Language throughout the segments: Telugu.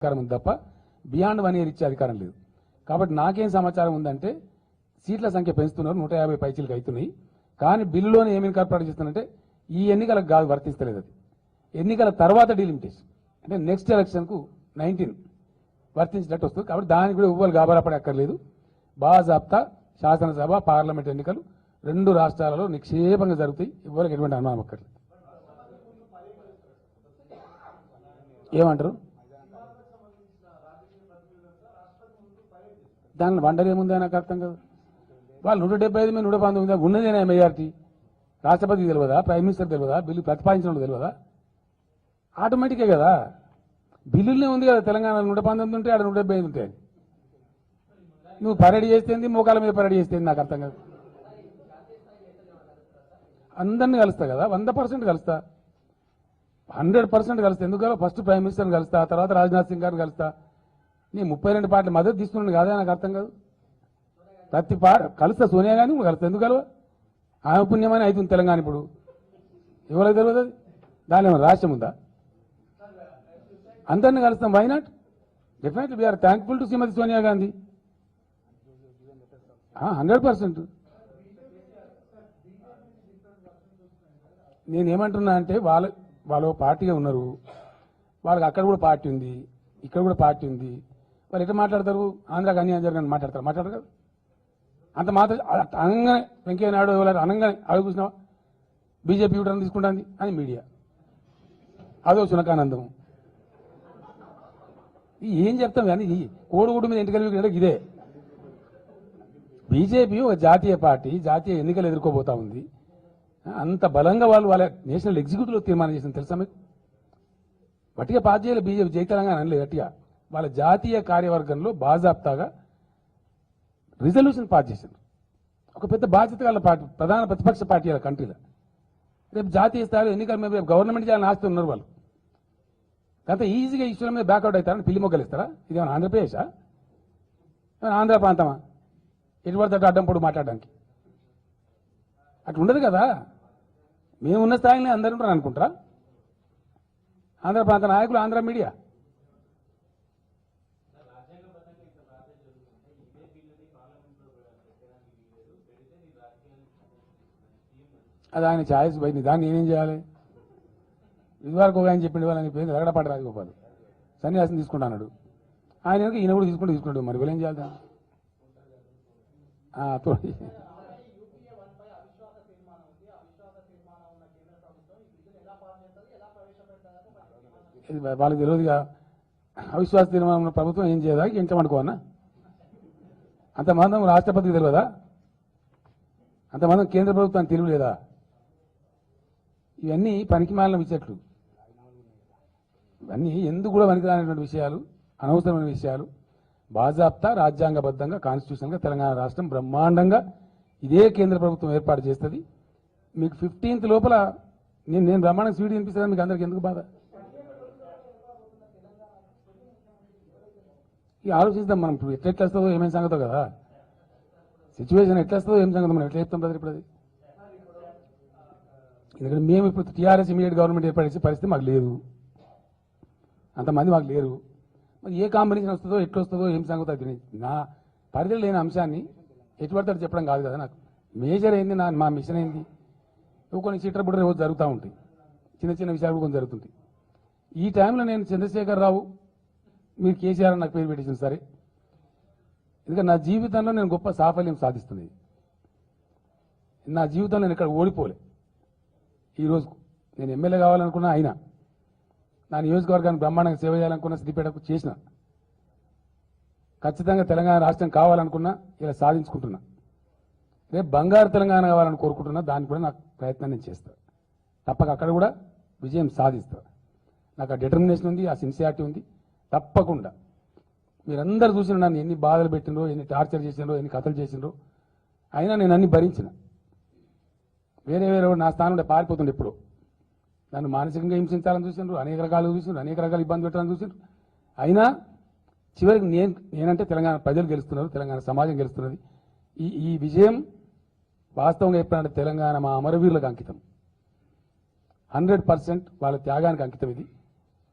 అధికారం ఉంది తప్ప బియాండ్ 1 ఇయర్ ఇచ్చే అధికారం లేదు. కాబట్టి నాకేం సమాచారం ఉందంటే సీట్ల సంఖ్య పెంచుతున్నారు, 150 పైచీలకు అవుతున్నాయి. కానీ బిల్లులోనే ఏమి ఇన్కార్పొరేట్ చేస్తున్నారంటే ఈ ఎన్నికలకు కాదు, వర్తిస్తలేదు. అది ఎన్నికల తర్వాత డీలిమిటేషన్ అంటే నెక్స్ట్ ఎలక్షన్కు 19 వర్తించినట్టు వస్తుంది. కాబట్టి దానికి కూడా ఎవ్వరు గాబరాపడే అక్కర్లేదు. బాజాప్తా శాసనసభ పార్లమెంట్ ఎన్నికలు 2 రాష్ట్రాలలో నిక్షేపంగా జరుగుతాయి. ఎవ్వరికి ఎటువంటి అనుమానం అక్కర్లేదు. ఏమంటారు? దాని వండర్ ఏముంది నాకు అర్థం కాదు. వాళ్ళు 175 మీద 119 ఉన్నదేనా మెజార్టీ? రాష్ట్రపతికి తెలియదా? ప్రైమ్ మినిస్టర్ తెలియదా? బిల్లు ప్రతిపాదించడం తెలియదా? ఆటోమేటికే కదా, బిల్లులనే ఉంది కదా. తెలంగాణ 119 ఉంటే ఆడ 175 ఉంటాయి. నువ్వు పరేడ్ చేస్తేంది, మోకాల మీద పరేడ్ చేస్తేంది నాకు అర్థం కాదు. అందరినీ కలుస్తా కదా, 100% కలుస్తా, 100% కలుస్తా. ఎందుకు ఫస్ట్ ప్రైమ్ మినిస్టర్ని కలుస్తా, తర్వాత రాజ్నాథ్ సింగ్ గారిని కలుస్తా. నీ 32 పార్టీల మద్దతు తీసుకున్నాను కాదా నాకు అర్థం కాదు. ప్రతి కలుస్తా, సోనియా గాంధీ నువ్వు కలుస్తా. ఎందుకు కలవ? ఆమె పుణ్యమని అవుతుంది తెలంగాణ. ఇప్పుడు ఎవరికి తెలియదు అది? దాని ఏమైనా రాష్ట్రం ఉందా? అందరినీ కలుస్తాం. Why not? Definitely we are thankful to Shrimati Sonia Gandhi. 100%. నేనేమంటున్నా అంటే వాళ్ళు పార్టీగా ఉన్నారు, వాళ్ళకి అక్కడ కూడా పార్టీ ఉంది, ఇక్కడ కూడా పార్టీ ఉంది. వాళ్ళు ఎట్లా మాట్లాడతారు? ఆంధ్రాకి అన్యాయం జరగని మాట్లాడతారు కదా. అంత అనగానే వెంకయ్య నాయుడు ఎవరు అనగానే అడుగుతున్నావా బీజేపీ యూటర్న్ తీసుకుంటుంది అని మీడియా, అదో సునకానందం. ఏం చెప్తాం కానీ కోడిగుడ్డు మీద ఇంటికెళ్ళి ఇదే. బీజేపీ ఒక జాతీయ పార్టీ, జాతీయ ఎన్నికలు ఎదుర్కోబోతా ఉంది. అంత బలంగా వాళ్ళ నేషనల్ ఎగ్జిక్యూటివ్లో తీర్మానం చేసింది తెలుసా మీకు? గట్టిగా పాస్ చేయాలి బీజేపీ, జై తెలంగాణ అనలేదు గట్టిగా. వాళ్ళ జాతీయ కార్యవర్గంలో బాజాప్తాగా రిజల్యూషన్ పాస్ చేశారు. ఒక పెద్ద బాధ్యత గల పార్టీ, ప్రధాన ప్రతిపక్ష పార్టీ వాళ్ళ కంట్రీలో. రేపు జాతీయ స్థాయిలో ఎన్నికల మీద రేపు గవర్నమెంట్ చేయాలని ఆస్తి ఉన్నారు వాళ్ళు. అంత ఈజీగా ఇష్యూల మీద బ్యాక్అవుట్ అవుతారని పిల్లి మొగ్గలు ఇస్తారా? ఇదేమైనా ఆంధ్రప్రదేశా? ఏమైనా ఆంధ్ర ప్రాంతమా? ఎటువంటి అడ్డం పొడు మాట్లాడడానికి అట్లా ఉండదు కదా. మేమున్న స్థాయిలో అందరూ ఉంటారు అనుకుంటారా? ఆంధ్ర ప్రాంత నాయకులు, ఆంధ్ర మీడియా. అది ఆయన ఛాయిస్ పోయింది, దాన్ని నేనేం చేయాలి? ఇదివరకు ఒక ఆయన చెప్పిండు, వాళ్ళని పోయింది రగడపాటి రాజగోపాల్ సన్యాసం తీసుకుంటాడు. ఆయన ఈయన కూడా తీసుకుంటాడు. మరి వీళ్ళేం చేయాలి? వాళ్ళకి తెలియదుగా. అవిశ్వాస తీర్మానం ఉన్న ప్రభుత్వం ఏం చేయదా? ఇంట్లో అనుకోవన్నా? అంతమంది రాష్ట్రపతికి తెలియదా? అంతమంది కేంద్ర ప్రభుత్వానికి తెలియలేదా? ఇవన్నీ పనికిమాలిన విషయాలు. ఇవన్నీ ఎందుకు కూడా పనికిరానటువంటి విషయాలు, అనవసరమైన విషయాలు. బాజాప్తా రాజ్యాంగబద్ధంగా కాన్స్టిట్యూషన్గా తెలంగాణ రాష్ట్రం బ్రహ్మాండంగా ఇదే కేంద్ర ప్రభుత్వం ఏర్పాటు చేస్తుంది. మీకు 15th లోపల నేను బ్రహ్మాండంగా స్వీట్ వినిపిస్తుందా? మీకు అందరికి ఎందుకు బాధ? ఇక ఆలోచిద్దాం మనం. ఇప్పుడు ఎట్లా వస్తుందో ఏమేమి సంగతో కదా, సిచ్యువేషన్ ఎట్లా వస్తుందో ఏం సంగతి మనం ఎట్లా చెప్తాం కదా ఇప్పుడు. అది ఎందుకంటే మేము ఇప్పుడు టీఆర్ఎస్ ఇమీడియట్ గవర్నమెంట్ ఏర్పడే పరిస్థితి మాకు లేదు, అంతమంది మాకు లేరు. మరి ఏ కాంబినేషన్ వస్తుందో ఎట్లా వస్తుందో ఏం సంగతి అది నా పరిధిలో లేని అంశాన్ని ఎటు పడతాడు చెప్పడం కాదు కదా. నాకు మేజర్ అయింది, మా మిషన్ అయింది. కొన్ని చీటర్ బుడ్డ రోజు జరుగుతూ ఉంటాయి, చిన్న చిన్న విషయాలు కూడా కొన్ని జరుగుతుంటాయి. ఈ టైంలో నేను చంద్రశేఖర్ రావు, మీరు కేసీఆర్ నాకు పేరు పెట్టించింది సరే, ఎందుకంటే నా జీవితంలో నేను గొప్ప సాఫల్యం సాధిస్తున్నాయి. నా జీవితంలో నేను ఇక్కడ ఓడిపోలే. ఈరోజు నేను ఎమ్మెల్యే కావాలనుకున్నా, అయినా నా నియోజకవర్గానికి బ్రహ్మాండంగా సేవ చేయాలనుకున్నా, సిద్దిపేటకు చేసిన. ఖచ్చితంగా తెలంగాణ రాష్ట్రం కావాలనుకున్నా, ఇలా సాధించుకుంటున్నా. రేపు బంగారు తెలంగాణ కావాలని కోరుకుంటున్నా, దానికి కూడా నాకు ప్రయత్నం నేను చేస్తా. తప్పక అక్కడ కూడా విజయం సాధిస్తా. నాకు ఆ డిటర్మినేషన్ ఉంది, ఆ సిన్సియారిటీ ఉంది. తప్పకుండా మీరందరూ చూసిన నన్ను ఎన్ని బాధలు పెట్టినరో, ఎన్ని టార్చర్ చేసినరో, ఎన్ని కథలు చేసినరో, అయినా నేను అన్ని భరించిన. వేరే నా స్థానం ఉంటే పారిపోతుండే. ఎప్పుడు నన్ను మానసికంగా హింసించాలని చూసినారు, అనేక రకాలు చూసినారు, అనేక రకాల ఇబ్బంది పెట్టాలని చూసినారు. అయినా చివరికి నేనంటే తెలంగాణ ప్రజలు గెలుస్తున్నారు, తెలంగాణ సమాజం గెలుస్తున్నది. ఈ విజయం వాస్తవంగా చెప్పాలంటే తెలంగాణ మా అమరవీరులకు అంకితం. 100% వాళ్ళ త్యాగానికి అంకితం. ఇది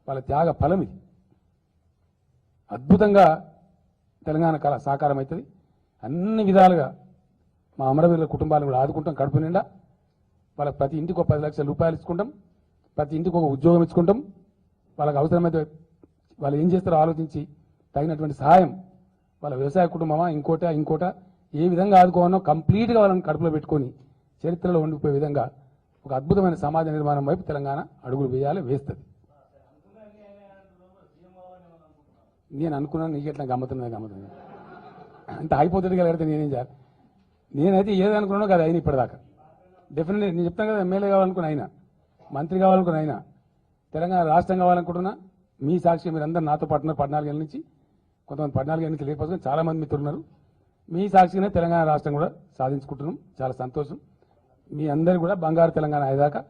వాళ్ళ త్యాగ ఫలం. ఇది అద్భుతంగా తెలంగాణ కళ సాకారం అవుతుంది. అన్ని విధాలుగా మా అమరవీరుల కుటుంబాలను కూడా ఆదుకుంటాం. కడుపు నిండా వాళ్ళకి ప్రతి ఇంటికి ఒక 10 లక్షల రూపాయలు ఇచ్చుకుంటాం. ప్రతి ఇంటికి ఒక ఉద్యోగం ఇచ్చుకుంటాం. వాళ్ళకి అవసరమైతే వాళ్ళు ఏం చేస్తారో ఆలోచించి తగినటువంటి సహాయం, వాళ్ళ వ్యవసాయ కుటుంబమా ఇంకోట ఏ విధంగా ఆదుకోవాలో కంప్లీట్గా వాళ్ళని కడుపులో పెట్టుకొని చరిత్రలో ఉండిపోయే విధంగా ఒక అద్భుతమైన సమాజ నిర్మాణం వైపు తెలంగాణ అడుగులు వేస్తుంది. నేను అనుకున్నాను, నీకు ఎట్లా గమ్మతున్నా అంత హైపోతెటికల్ కడితే నేనేం చేయాలి? నేనైతే ఏదనుకున్నానో కదా అయినా ఇప్పటిదాకా. డెఫినెట్లీ నేను చెప్తాను కదా, ఎమ్మెల్యే కావాలనుకుని అయినా, మంత్రి కావాలనుకుని అయినా, తెలంగాణ రాష్ట్రం కావాలనుకుంటున్నా. మీ సాక్షి మీరు అందరూ నాతో పాటు 14 ఏళ్ళ నుంచి, కొంతమంది 14 ఏళ్ళ నుంచి లేకపోతే చాలా మంది మిత్రులు ఉన్నారు. మీ సాక్షిగానే తెలంగాణ రాష్ట్రం కూడా సాధించుకుంటున్నాం. చాలా సంతోషం. మీ అందరు కూడా బంగారు తెలంగాణ అయ్యేదాకా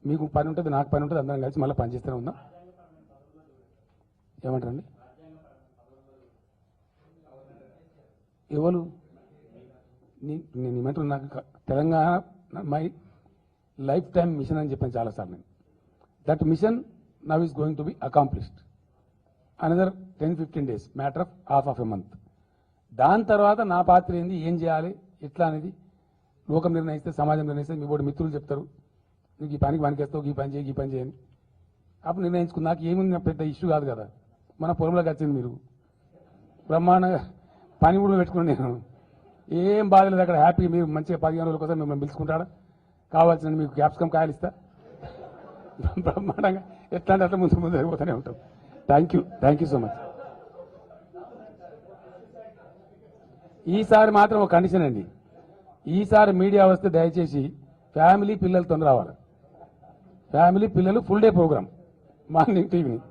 మీకు పని ఉంటుంది, నాకు పని ఉంటుంది, అందరం కలిసి మళ్ళీ పనిచేస్తూనే ఉందాం. ఏమంటారండి? ఎవరు నేను ఏమంటున్నా, నాకు Telangana my life time mission అని చెప్పాను చాలాసార్లు. నేను that mission now is going to be accomplished. Another 10-15 days, matter of half of a month. దాని తర్వాత నా పాత్ర ఏంది, ఏం చేయాలి, ఎట్లా అనేది లోకం నిర్ణయిస్తే, సమాజం నిర్ణయిస్తే, మీ బోటి మిత్రులు చెప్తారు, నువ్వు ఈ పనికి పనికేస్తావు, ఈ పని చేయని. అప్పుడు నిర్ణయించుకుని నాకు ఏముంది, పెద్ద ఇష్యూ కాదు కదా. మన పొలంలోకి వచ్చింది మీరు బ్రహ్మాండంగా పని కూడా పెట్టుకుని నేను ఏం బాధ లేదు అక్కడ. హ్యాపీ మీరు మంచిగా 15 రోజుల కోసం మిమ్మల్ని పిలుచుకుంటాడా, కావాల్సిన మీకు క్యాప్సికమ్ కాయలు ఇస్తా, బ్రహ్మాండంగా ఎట్లా అంటే అట్లా ముందు జరిగిపోతూనే ఉంటాం. Thank you so much. ఈసారి మాత్రం ఒక కండిషన్ అండి, ఈసారి మీడియా వస్తే దయచేసి ఫ్యామిలీ పిల్లలతో రావాలి. ఫ్యామిలీ పిల్లలు full day programme, morning to evening.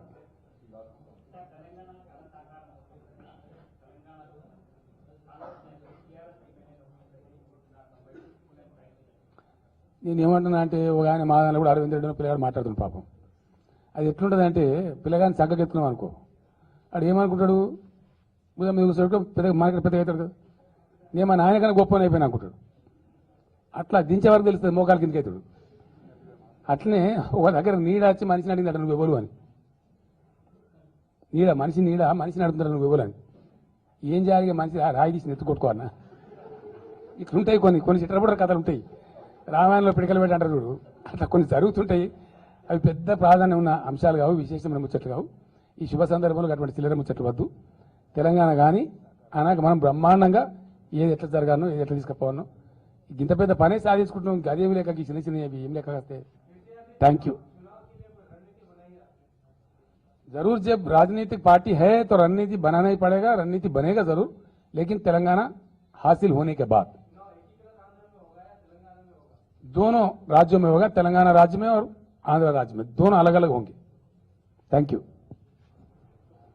నేను ఏమంటున్నా అంటే, ఒక ఆయన మా దానిలో కూడా అరవింద్ రెడ్డి పిల్లగాడు మాట్లాడుతుంది పాపం. అది ఎట్లుంటుంది అంటే, పిల్లగాని సంకకెత్తున్నాం అనుకో, వాడు ఏమనుకుంటాడు, పెద్ద మార్కెట్ పెద్దగా అవుతాడు కదా, నేను మా నాయనకన్నా గొప్పని అయిపోయినా అనుకుంటాడు. అట్లా దించే వరకు తెలుస్తుంది, మోకాల కిందకి అవుతాడు. అట్లనే ఒక దగ్గర నీడ వచ్చి మనిషిని అడిగిందట, నువ్వు ఎవరు అని. మనిషిని అడుగుతాడు, నువ్వు ఎవరు అని. ఏం చేయాలి, మనిషి రాయి తీసి ఎత్తుకొట్టుకోవన్నా. ఇట్లుంటాయి కొన్ని చిట్టబుట్ట కథలు ఉంటాయి. రామాయణంలో పిడికలు పెట్టి అంటారు చూడు, అట్లా కొన్ని జరుగుతుంటాయి. అవి పెద్ద ప్రాధాన్యం ఉన్న అంశాలు కావు, విశేషమైన ముచ్చట్లు కావు. ఈ శుభ సందర్భంలో అటువంటి చిల్లర ముచ్చట్లు వద్దు. తెలంగాణ కానీ అనాక మనం బ్రహ్మాండంగా ఏది ఎట్లా జరగానో, ఏది ఎట్లా తీసుకుపోవాలో, ఇంత పెద్ద పనే సాధించుకుంటున్నాం. అదేమి లేక చిన్న ఏం లేక వస్తే. Thank you. जरूर जब राजनीतिक पार्टी है तो रणनीति बनाना ही पड़ेगा, रणनीति बनेगा जरूर, लेकिन तेलंगाना हासिल होने के बाद दोनों राज्यों में होगा, तेलंगाना राज्य में और आंध्र राज्य में, दोनों अलग अलग होंगे. Thank you.